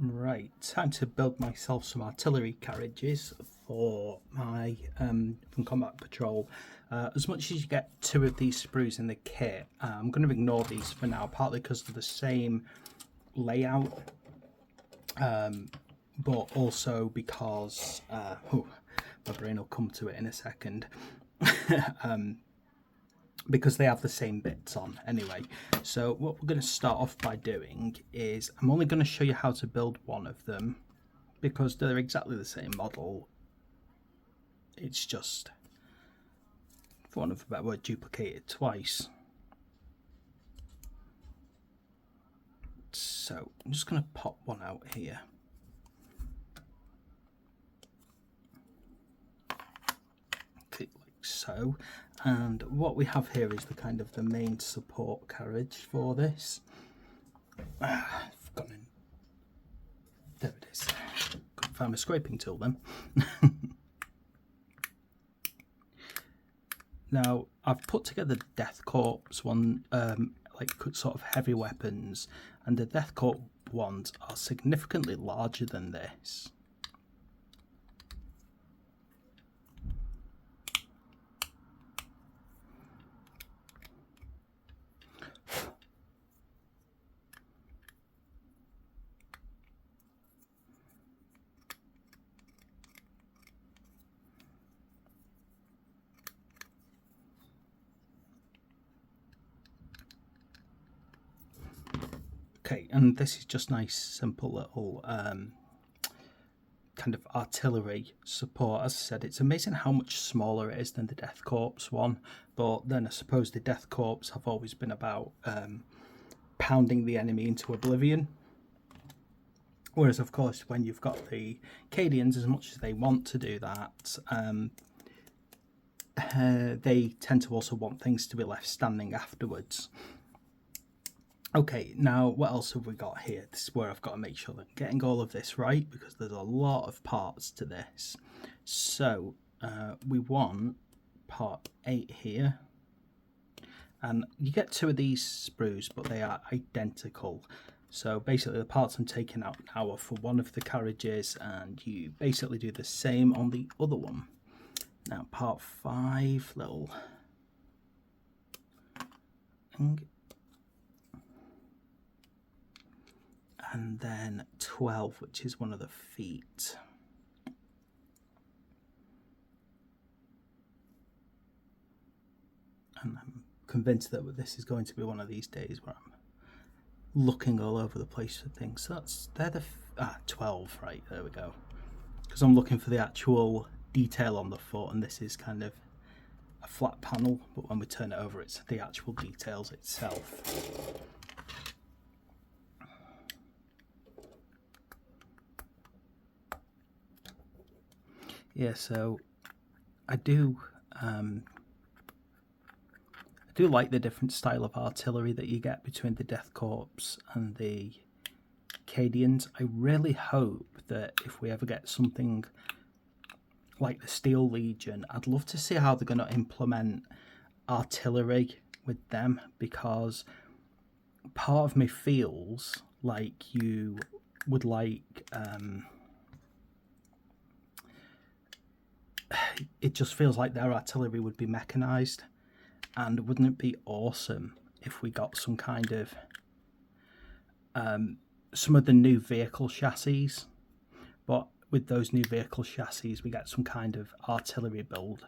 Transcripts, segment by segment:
Right, time to build myself some artillery carriages for my from combat patrol. As much as you get 2 of these sprues in the kit, I'm going to ignore these for now, partly because they're the same layout, but also because my brain will come to it in a second. Because they have the same bits on anyway. So what we're going to start off by doing is I'm only going to show you how to build one of them because they're exactly the same model. It's just, for want of a better word, duplicated twice. So I'm just going to pop one out here. Okay, like so. And what we have here is the kind of the main support carriage for this. I've gone in. There it is. Couldn't find my scraping tool then. Now I've put together Death Corps one, like sort of heavy weapons, and the Death Corps ones are significantly larger than this. Okay, and this is just nice, simple little kind of artillery support. As I said, it's amazing how much smaller it is than the Death Corps one, but then I suppose the Death Corps have always been about pounding the enemy into oblivion. Whereas, of course, when you've got the Cadians, as much as they want to do that, they tend to also want things to be left standing afterwards. Okay, now what else have we got here? This is where I've got to make sure that I'm getting all of this right, because there's a lot of parts to this. So we want part 8 here, and you get 2 of these sprues, but they are identical. So basically the parts I'm taking out now are for one of the carriages, and you basically do the same on the other one. Now part 5, little thing. And then 12, which is one of the feet. And I'm convinced that this is going to be one of these days where I'm looking all over the place for things. So they're the 12, right, there we go. Because I'm looking for the actual detail on the foot, and this is kind of a flat panel, but when we turn it over, it's the actual details itself. Yeah, so I do like the different style of artillery that you get between the Death Corps and the Cadians. I really hope that if we ever get something like the Steel Legion, I'd love to see how they're going to implement artillery with them, because part of me feels like you would like it just feels like their artillery would be mechanized, and wouldn't it be awesome if we got some kind of some of the new vehicle chassis, but with those new vehicle chassis we get some kind of artillery build.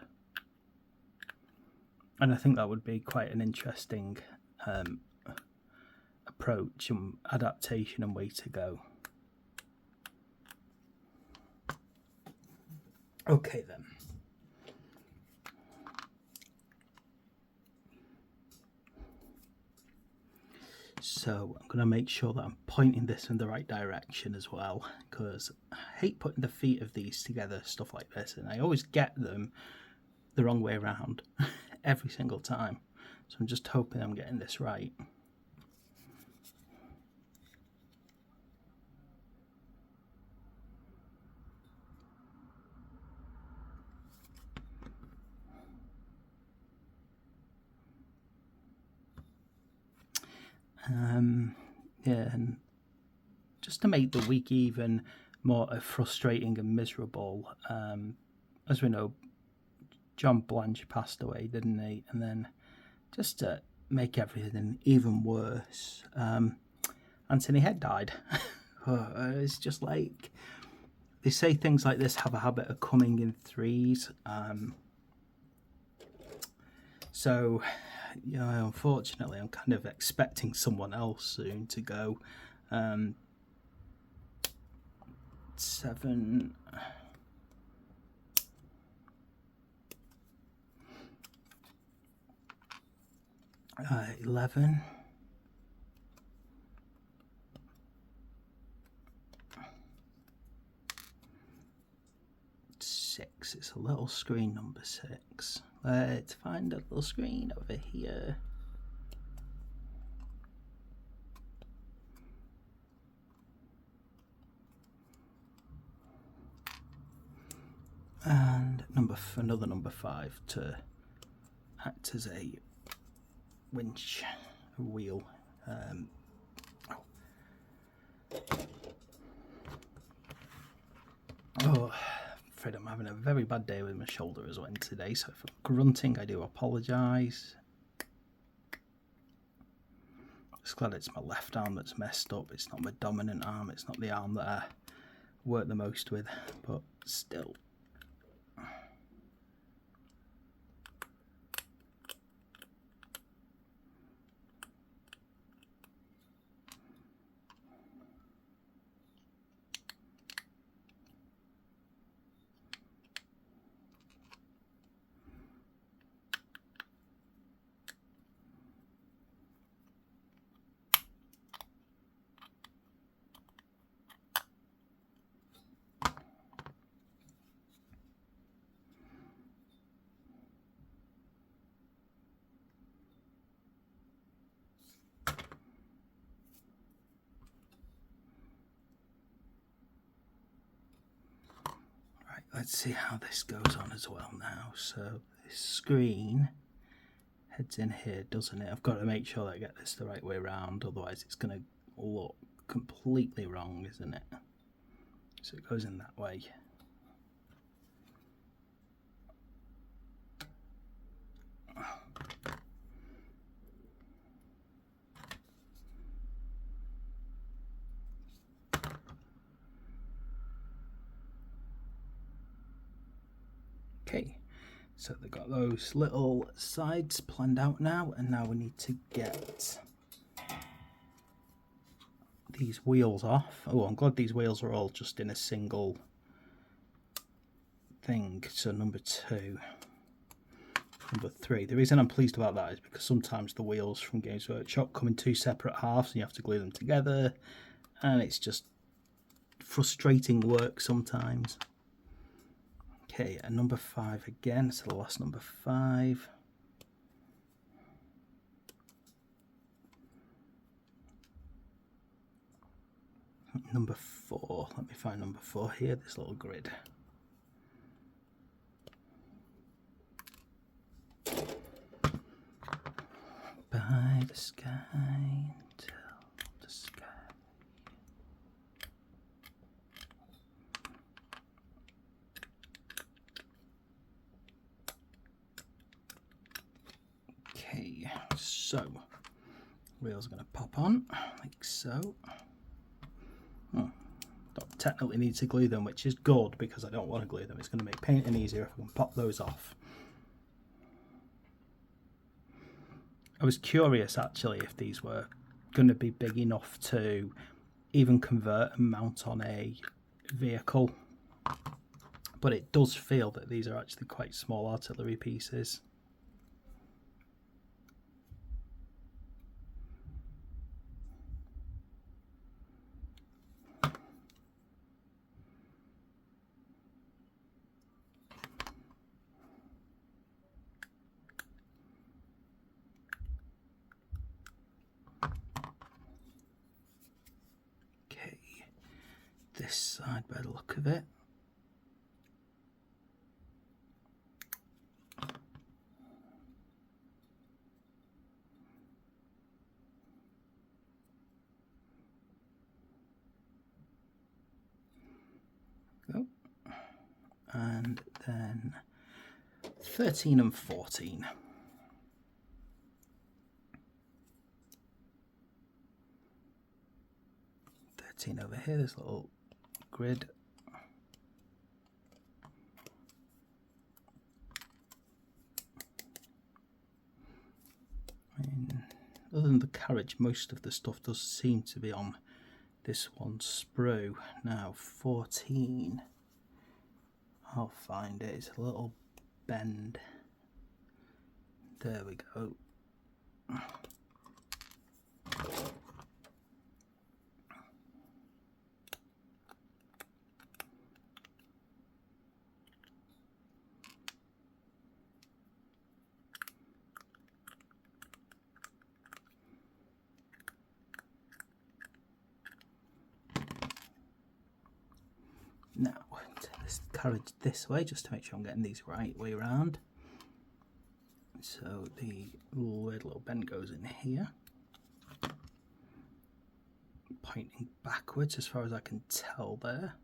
And I think that would be quite an interesting approach and adaptation and way to go. Okay then. So I'm going to make sure that I'm pointing this in the right direction as well, because I hate putting the feet of these together, stuff like this, and I always get them the wrong way around every single time. So I'm just hoping I'm getting this right. Yeah, and just to make the week even more frustrating and miserable. As we know, John Blanche passed away, didn't he? And then just to make everything even worse, Anthony Head died. It's just like, they say things like this have a habit of coming in threes. So, you know, unfortunately, I'm kind of expecting someone else soon to go. 7. 11. 6. It's a little screen, number 6. Let's find a little screen over here. And another number 5 to act as a winch, a wheel. I'm afraid I'm having a very bad day with my shoulder as well today, so if I'm grunting, I do apologise. Just glad it's my left arm that's messed up. It's not my dominant arm. It's not the arm that I work the most with, but still. Let's see how this goes on as well now. So this screen heads in here, doesn't it? I've got to make sure that I get this the right way around, otherwise it's going to look completely wrong, isn't it? So it goes in that way. Okay, so they've got those little sides planned out now, and now we need to get these wheels off. Oh, I'm glad these wheels are all just in a single thing. So number 2, number 3. The reason I'm pleased about that is because sometimes the wheels from Games Workshop come in 2 separate halves and you have to glue them together, and it's just frustrating work sometimes. Okay, and number 5 again, so the last number 5. Number 4, let me find number 4 here, this little grid. By the sky till the sky. Okay, so wheels are going to pop on like so. Don't technically need to glue them, which is good because I don't want to glue them. It's going to make painting easier if I can pop those off. I was curious actually if these were going to be big enough to even convert and mount on a vehicle, but it does feel that these are actually quite small artillery pieces. This side by the look of it. and then 13 and 14. Over here, this little grid. I mean, other than the carriage, most of the stuff does seem to be on this one sprue. Now 14, I'll find it. It's a little bend. There we go. Now, take this carriage this way just to make sure I'm getting these right way around. So the weird little bend goes in here, pointing backwards as far as I can tell there.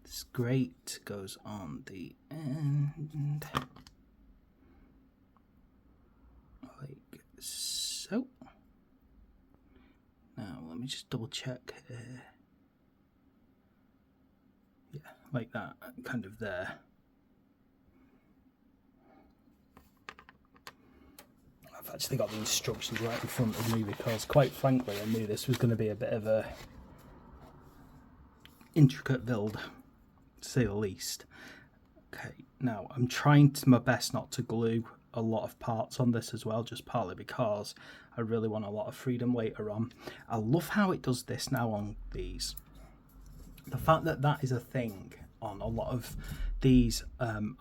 This grate goes on the end, like so. Now let me just double check here. Yeah, like that, kind of there. I've actually got the instructions right in front of me because, quite frankly, I knew this was going to be a bit of a intricate build, to say the least. Okay, now I'm trying my best not to glue a lot of parts on this as well, just partly because I really want a lot of freedom later on. I love how it does this now on these. The fact that that is a thing on a lot of these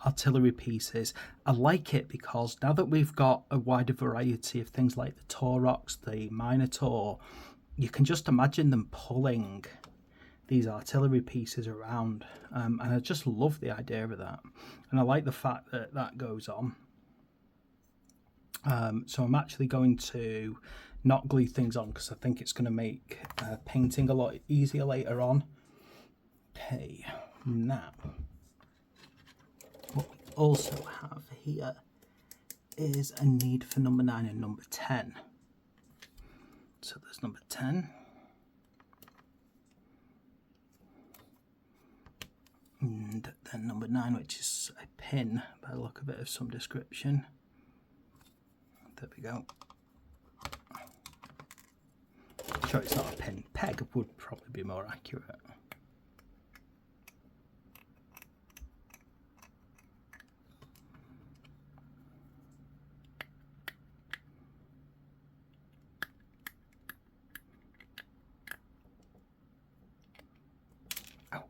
artillery pieces, I like it because now that we've got a wider variety of things like the Taurox, the Minotaur, you can just imagine them pulling these artillery pieces around, and I just love the idea of that, and I like the fact that that goes on. So I'm actually going to not glue things on because I think it's going to make painting a lot easier later on. Okay, now what we also have here is a need for number 9 and number 10. So there's number 10. And then number 9, which is a pin by the look of it, of some description. There we go. Sure, it's not a pin. Peg would probably be more accurate. Oh.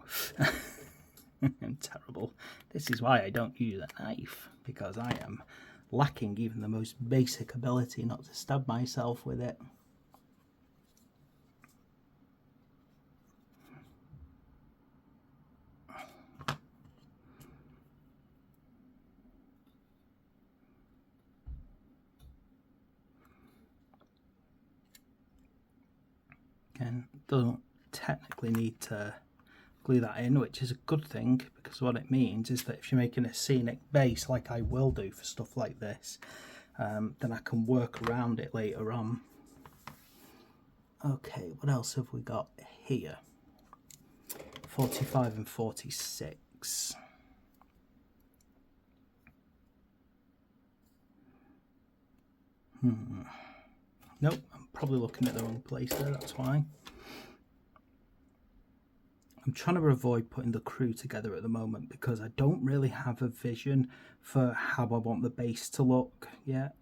I'm terrible. This is why I don't use a knife, because I am lacking even the most basic ability not to stab myself with it. Again, don't technically need to glue that in, which is a good thing, because what it means is that if you're making a scenic base like I will do for stuff like this, then I can work around it later on. Okay, what else have we got here? 45 and 46. Nope, I'm probably looking at the wrong place there, that's why. I'm trying to avoid putting the crew together at the moment because I don't really have a vision for how I want the base to look yet.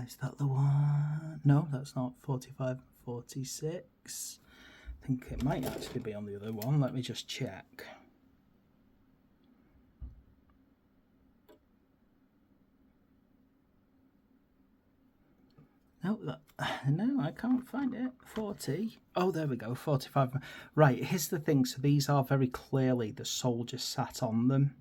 Is that the one? No, that's not. 45 and 46. I think it might actually be on the other one. Let me just check. No, I can't find it. 40. Oh, there we go. 45. Right, here's the thing. So these are very clearly the soldiers sat on them.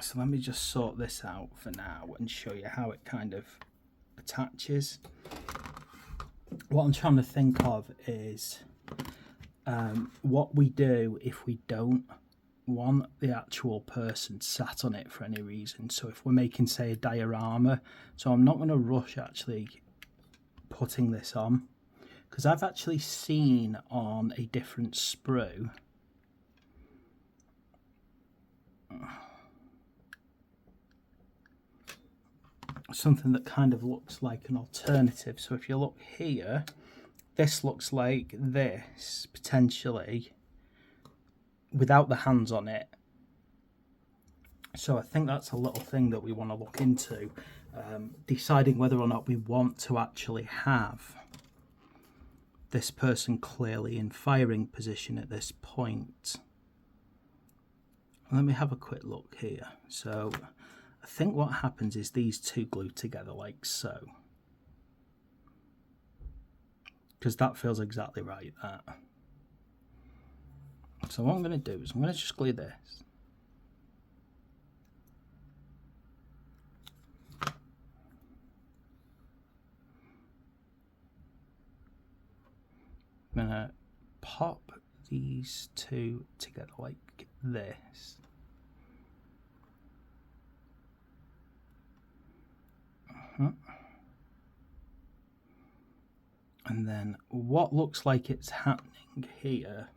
So let me just sort this out for now and show you how it kind of attaches. What I'm trying to think of is what we do if we don't want the actual person sat on it for any reason. So if we're making, say, a diorama, so I'm not going to rush actually putting this on, because I've actually seen on a different sprue something that kind of looks like an alternative. So if you look here, this looks like this potentially without the hands on it. So I think that's a little thing that we want to look into, deciding whether or not we want to actually have this person clearly in firing position at this point. Let me have a quick look here. So I think what happens is these two glue together like so, because that feels exactly right, that. So what I'm going to do is I'm going to just glue this. I'm going to pop these two together like this. And then what looks like it's happening here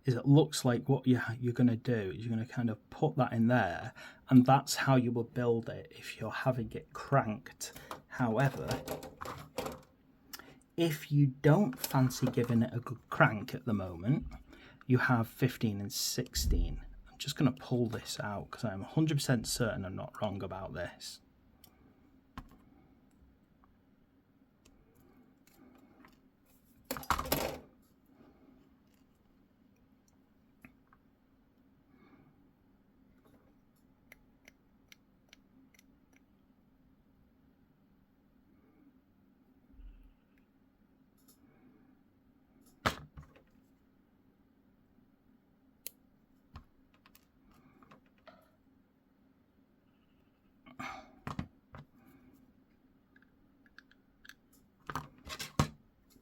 is it looks like what you're going to do is you're going to kind of put that in there, and that's how you will build it if you're having it cranked. However, if you don't fancy giving it a good crank at the moment, you have 15 and 16. I'm just going to pull this out because I'm 100% certain I'm not wrong about this.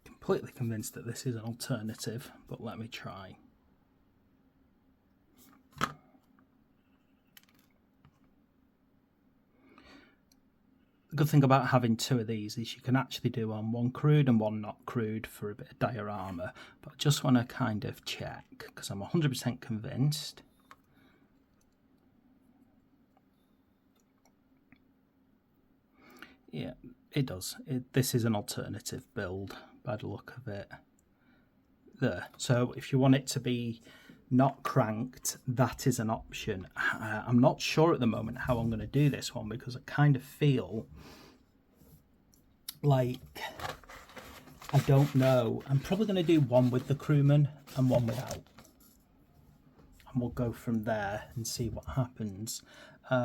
Completely convinced that this is an alternative, but let me try. The good thing about having two of these is you can actually do one crude and one not crude for a bit of diorama, but I just want to kind of check because I'm 100% convinced. Yeah, it does. This is an alternative build by the look of it. There. So if you want it to be not cranked, that is an option. I'm not sure at the moment how I'm going to do this one because I kind of feel like I don't know. I'm probably going to do one with the crewman and one without. And we'll go from there and see what happens.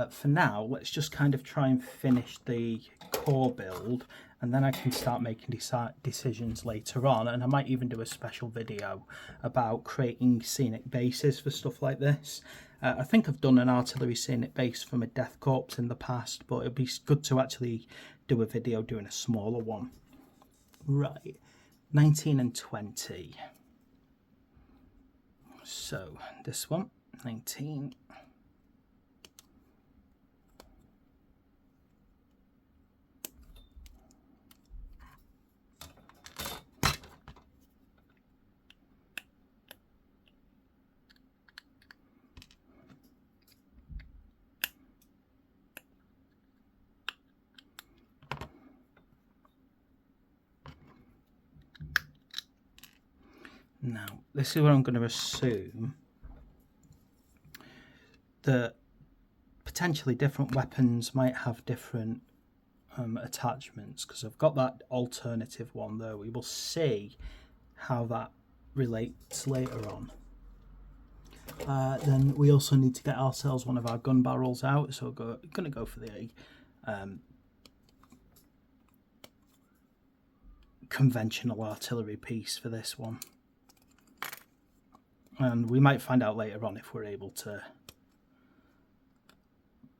For now, let's just kind of try and finish the core build, and then I can start making decisions later on, and I might even do a special video about creating scenic bases for stuff like this. I think I've done an artillery scenic base from a death corps in the past, but it'd be good to actually do a video doing a smaller one. Right, 19 and 20. So this one, 19. Now, this is what I'm going to assume, that potentially different weapons might have different attachments, because I've got that alternative one there. We will see how that relates later on. Then we also need to get ourselves one of our gun barrels out, so we're going to go for the conventional artillery piece for this one. And we might find out later on if we're able to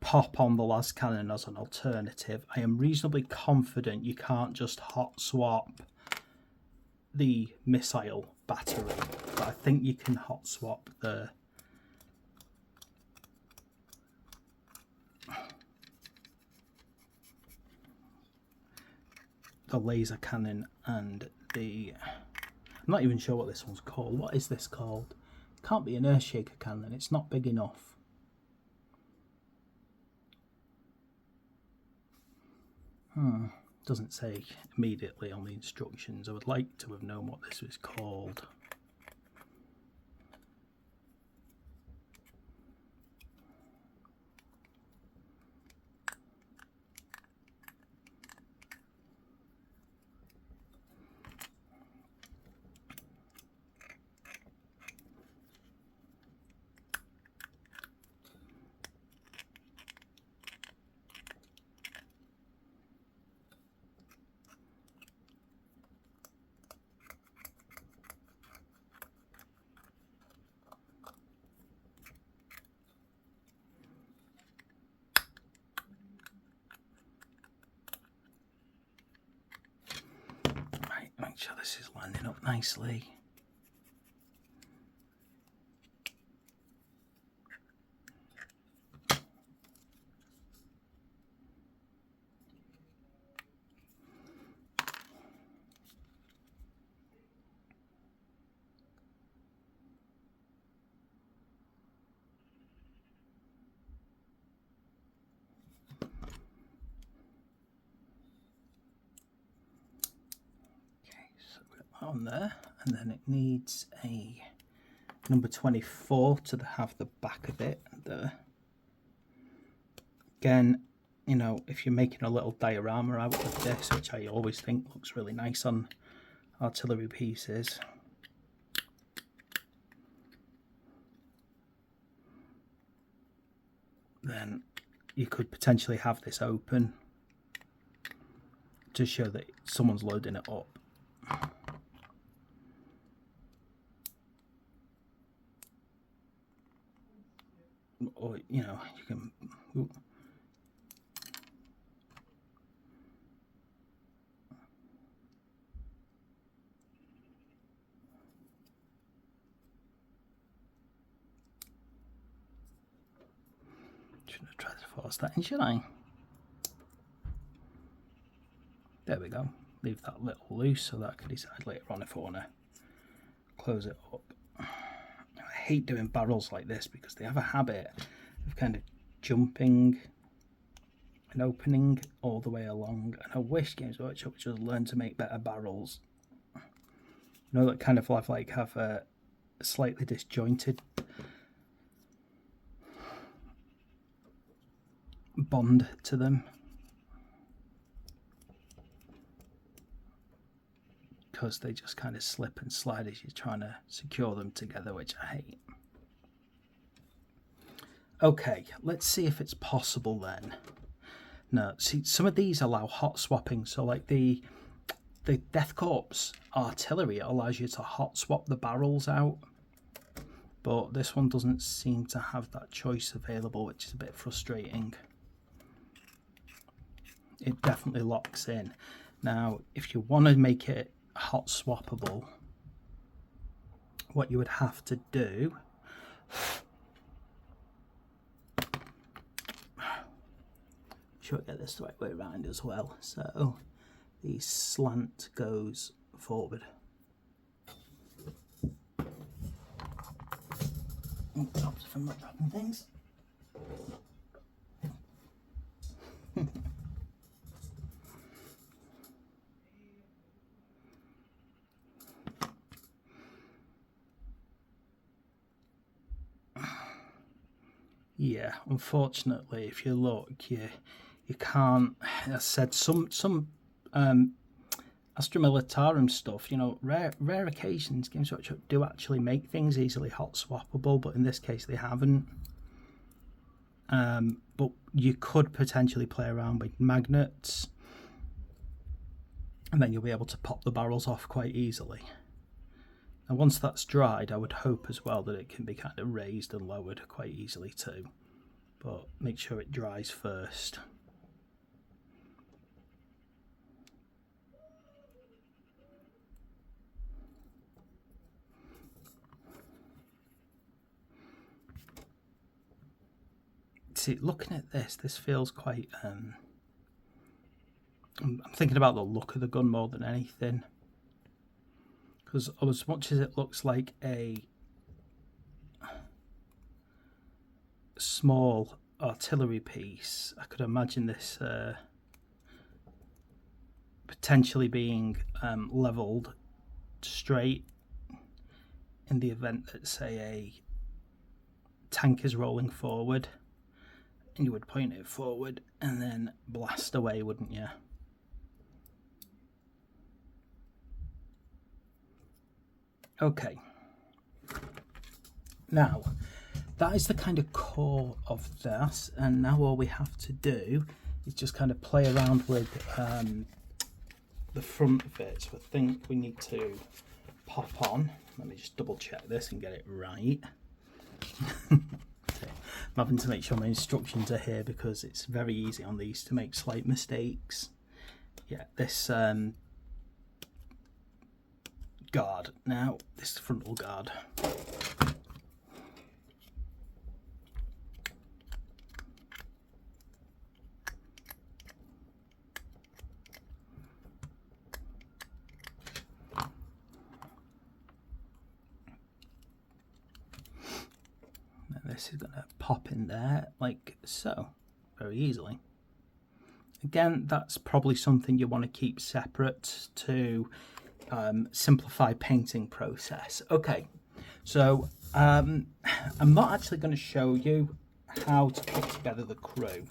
pop on the las cannon as an alternative. I am reasonably confident you can't just hot swap the missile battery, but I think you can hot swap the laser cannon and the... I'm not even sure what this one's called. What is this called? It can't be an Earthshaker cannon. It's not big enough. Doesn't say immediately on the instructions. I would like to have known what this was called. Make sure this is landing up nicely. On there, and then it needs a number 24 to have the back of it there. Again, you know, if you're making a little diorama out of this, which I always think looks really nice on artillery pieces, then you could potentially have this open to show that someone's loading it up. Or, you know, you can... Ooh. Shouldn't have tried to force that in, should I? There we go. Leave that little loose so that I can decide later on if I want to close it up. I hate doing barrels like this because they have a habit of kind of jumping and opening all the way along, and I wish Games Workshop would just learn to make better barrels. You know, that kind of have a slightly disjointed bond to them, because they just kind of slip and slide as you're trying to secure them together, which I hate. Okay, let's see if it's possible then. No, see, some of these allow hot swapping, so like the Death Corps artillery allows you to hot swap the barrels out, but this one doesn't seem to have that choice available, which is a bit frustrating. It definitely locks in. Now, if you want to make it hot swappable, what you would have to do, sure, get this the right way around as well. So the slant goes forward. Stops from not dropping things. Yeah, unfortunately, if you look, you can't. As I said, some Astra Militarum stuff, you know, rare occasions Games Workshop do actually make things easily hot swappable, but in this case they haven't. But you could potentially play around with magnets, and then you'll be able to pop the barrels off quite easily. And once that's dried, I would hope as well that it can be kind of raised and lowered quite easily too. but make sure it dries first. See, looking at this feels quite I'm thinking about the look of the gun more than anything, because as much as it looks like a small artillery piece, I could imagine this potentially being leveled straight in the event that, say, a tank is rolling forward, and you would point it forward and then blast away, wouldn't you? Okay, now that is the kind of core of this, and now all we have to do is just kind of play around with the front of it. So I think we need to pop on. Let me just double check this and get it right. I'm having to make sure my instructions are here because it's very easy on these to make slight mistakes. Yeah, this guard. Now, this is the frontal guard. This is going to pop in there like so, very easily. Again, that's probably something you want to keep separate to simplify painting process. Okay, so I'm not actually going to show you how to put together the crew.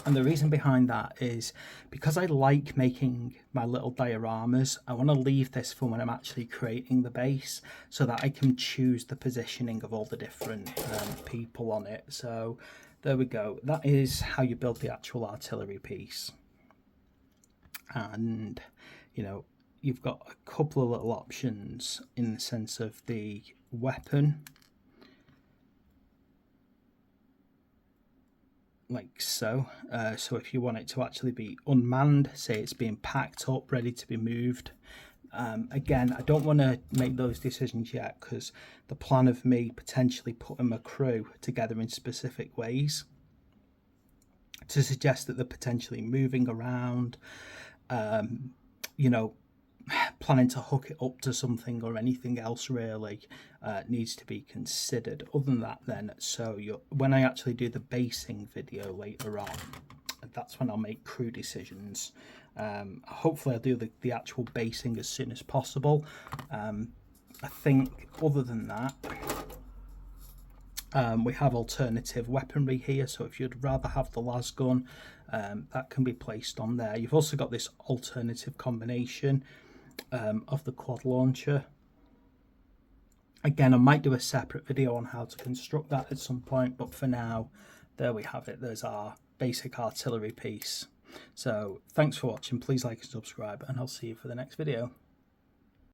And the reason behind that is because I like making my little dioramas, I want to leave this for when I'm actually creating the base so that I can choose the positioning of all the different people on it. So there we go. That is how you build the actual artillery piece. And, you know, you've got a couple of little options in the sense of the weapon. Like so. So if you want it to actually be unmanned, say it's being packed up, ready to be moved. Again, I don't want to make those decisions yet because the plan of me potentially putting my crew together in specific ways to suggest that they're potentially moving around, you know, planning to hook it up to something or anything else really needs to be considered. Other than that then, so when I actually do the basing video later on, that's when I'll make crew decisions. Hopefully I'll do the actual basing as soon as possible. I think other than that, we have alternative weaponry here, so if you'd rather have the las gun, that can be placed on there. You've also got this alternative combination of the quad launcher. Again, I might do a separate video on how to construct that at some point, but for now, there we have it. There's our basic artillery piece. So thanks for watching. Please like and subscribe, and I'll see you for the next video.